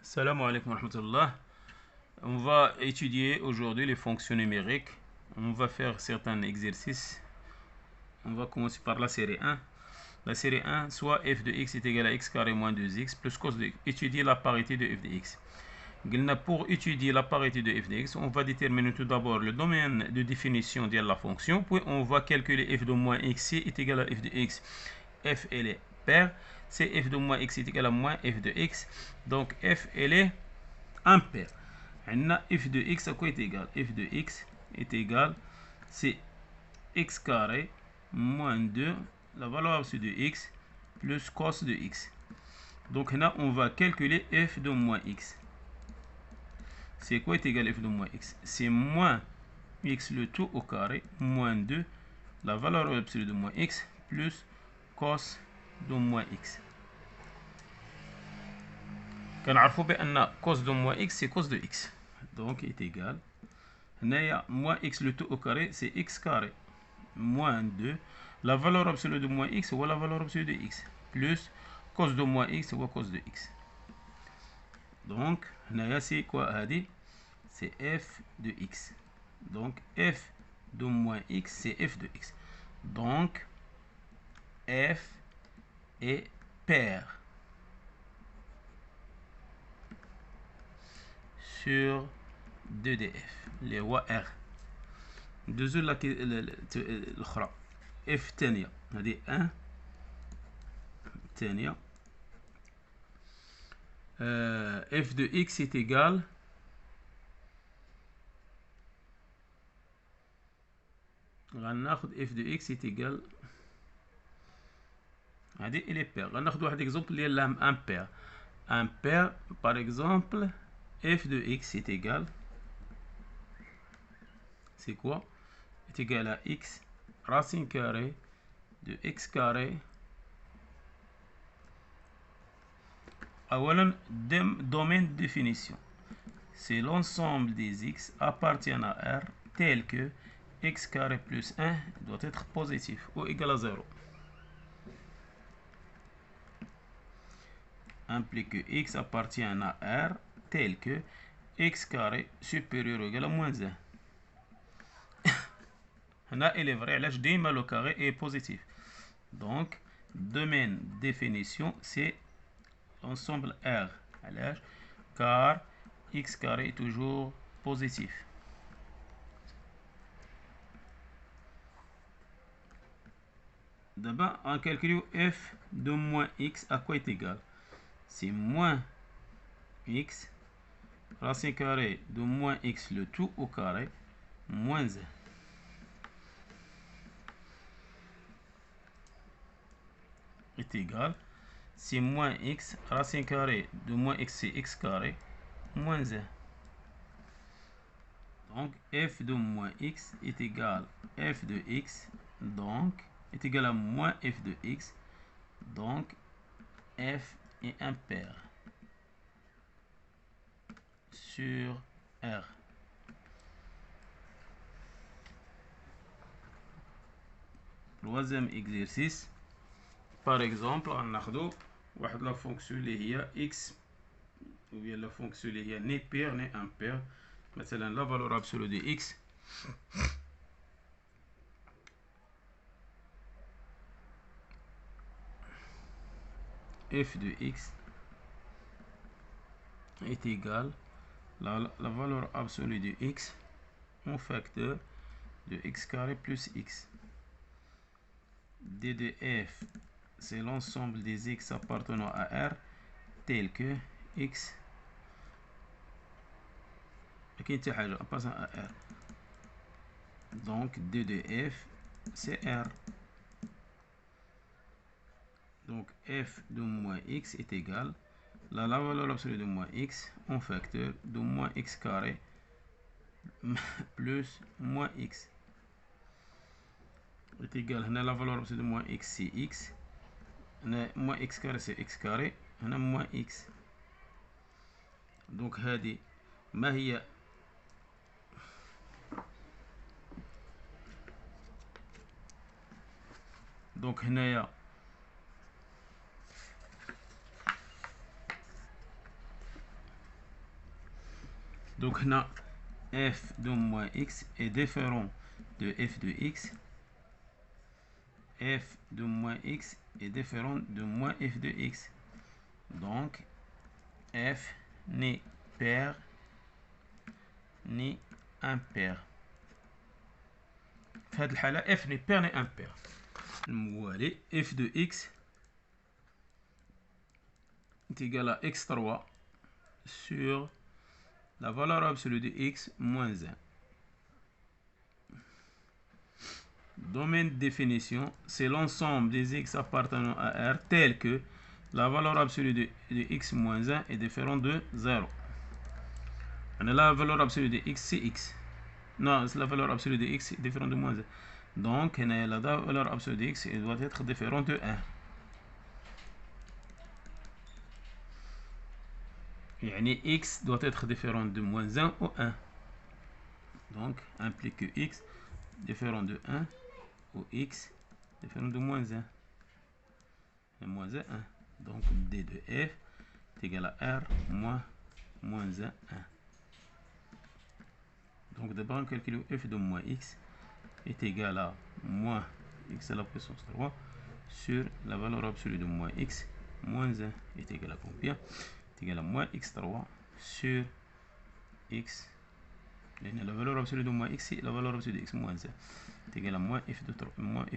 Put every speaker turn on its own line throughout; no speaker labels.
Salam alaikum wa rahmatullah. On va étudier aujourd'hui les fonctions numériques. On va faire certains exercices. On va commencer par la série 1. La série 1, soit f de x est égal à x carré moins 2x plus cos de x. Étudier la parité de f de x. Pour étudier la parité de f de x, on va déterminer tout d'abord le domaine de définition de la fonction, puis on va calculer f de moins x est égal à f de x. F elle est paire, c'est f de moins x est égal à moins f de x. Donc f elle est impair. On a f de x à quoi est égal? F de x est égal, c'est x carré moins 2, la valeur absolue de x, plus cos de x. Donc là, on va calculer f de moins x. C'est quoi est égal à f de moins x? C'est moins x le tout au carré, moins 2, la valeur absolue de moins x, plus cos de moins x. كنعرفوا بأن cos de moins x c'est cos de x. Donc est égal. هنايا moins x le tout au carré c'est x carré moins 2. La valeur absolue de moins x ou la valeur absolue de x. Plus cos de moins x ou cos de x. Donc هنايا c'est quoi هذه؟ C'est f de x. Donc f de moins x c'est f de x. Donc f est pair sur 2df اللي هو r. ندوزو الاخرى اف الثانيه هذه 1 الثانيه اف دو اكس est égal غناخذ اف دو اكس est égal هذه الي بير. غناخذ واحد اكزومبل اللي لها ان بير. ان بير باغ اكزومبل اف دو اكس est égal c'est quoi? est égal à x racine carrée de x carré. اولا domaine de définition, c'est l'ensemble des x appartiennent à R tel que x carré plus 1 doit être positif ou égal à 0. Implique que x appartient à R tel que x carré supérieur ou égal à moins 1. Là, il est vrai, là, ديما le carré est positif. Donc, domaine définition, c'est l'ensemble R. Car x carré est toujours positif. D'abord, on calcule f de moins x à quoi est égal? C'est moins x racine carrée de moins x le tout au carré moins 1. Est égal, c'est moins x racine carrée de moins x c'est x carré moins 1. Donc f de moins x est égal f de x, donc est égal à moins f de x, donc f est impair sur R. Troisième exercice, par exemple غناخدو واحد لا فونكسيون اللي هي x ou bien la fonction اللي هي ni pair ni impair. مثلا la valeur absolue de x f de x est égal la valeur absolue de x en facteur de x carré plus x. d de f c'est l'ensemble des x appartenant à R tel que x كاين حاجة appartenant à R. Donc d de f c'est R. Donc f de moins x est égal la valeur absolue de moins x en facteur de moins x carré plus moins x est égal هنا la valeur absolue de moins x c'est x, هنا moins x carré c'est x carré, هنا moins x. donc هذه ما هي donc هنايا Donc là, f de moins x est différent de f de x. F de moins x est différent de moins f de x. Donc, f n'est pair ni impair. في هذه الحالة f n'est pair ni impair. الموالي f de x est égal à x3 sur la valeur absolue de x moins 1. Domaine de définition, c'est l'ensemble des x appartenant à R tel que la valeur absolue de x moins 1 est différente de 0. La valeur absolue de x, c'est x. Non, la valeur absolue de x est différente de moins 1. Donc, la valeur absolue de x doit être différente de 1. يعني x doit être différent de moins 1 ou 1. Donc, implique que x différent de 1 ou x différent de moins 1. Et moins 1, 1. Donc, d de f est égal à r moins 1, 1. Donc, d'abord, on calcule f de moins x est égal à moins x à la puissance 3 sur la valeur absolue de moins x moins 1 est égal à combien? Est égal à moins x3 sur x. La valeur absolue de moins x, c'est la valeur absolue de x moins 1 est égal à moins f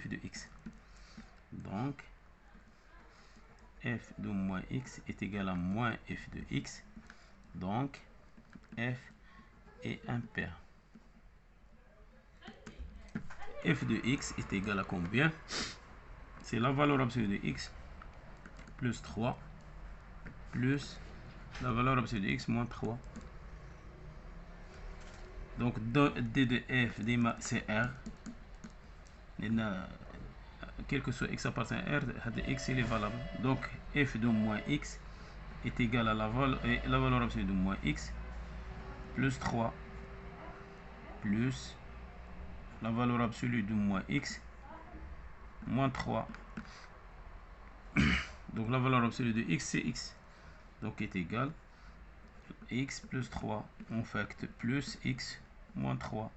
de x. Donc, f de moins x est égal à moins f de x. Donc, f est impair. F de x est égal à combien? C'est la valeur absolue de x plus 3 plus la valeur absolue de x moins 3. Donc, d de f, c'est r. Quel que soit x appartient à r, x il est valable. Donc, f de moins x est égal à la valeur absolue de moins x plus 3 plus la valeur absolue de moins x moins 3. Donc, la valeur absolue de x, c'est x. Donc, est égal à x plus 3 en fait plus x moins 3.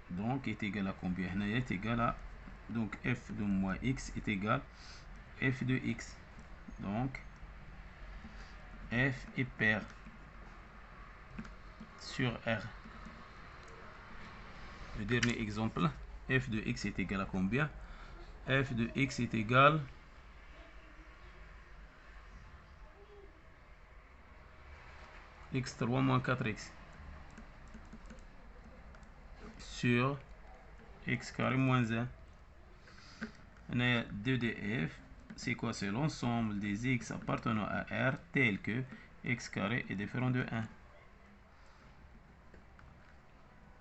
Donc, est égal à combien? Est égal à, donc, f de moins x est égal à f de x. Donc, f est pair sur R. Le dernier exemple, f de x est égal à combien? F de x est égal à x3 moins 4x sur x carré moins 1. On a 2 de f. C'est quoi? C'est l'ensemble des x appartenant à R tel que x carré est différent de 1.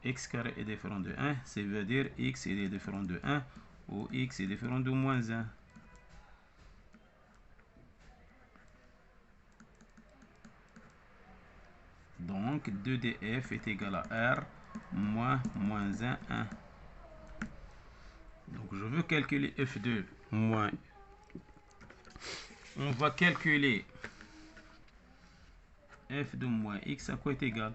X carré est différent de 1, ça veut dire x est différent de 1 ou x est différent de moins 1. Donc, 2df est égal à r moins 1, 1. Donc, je veux calculer f de moins. On va calculer f de moins x à quoi est égal?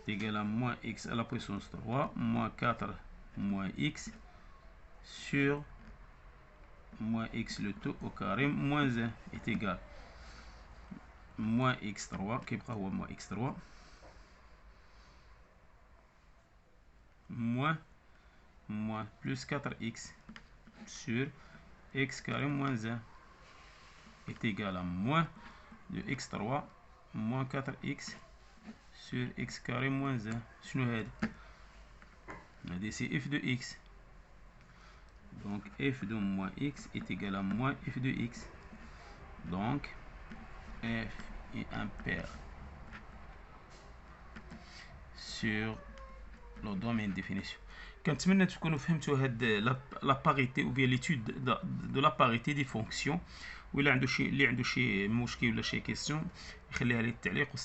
Est égal à moins x à la puissance 3 moins 4 moins x sur moins x le tout au carré moins 1 est égal à moins x3 qui est moins x3 moins plus 4x sur x carré moins 1 est égal à moins de x3 moins 4x sur x carré moins 1. شنو هذا؟ هذه c'est f de x. Donc f de moins x est égal à moins f de x. Donc f est impair sur le domaine de définition. كنتمنى تكونوا فهمتوا هاد لا باريتي ou bien l'étude de la parité des fonctions. وإلا عنده شي مشكل ولا شي كيسيون يخليها لي التعليق.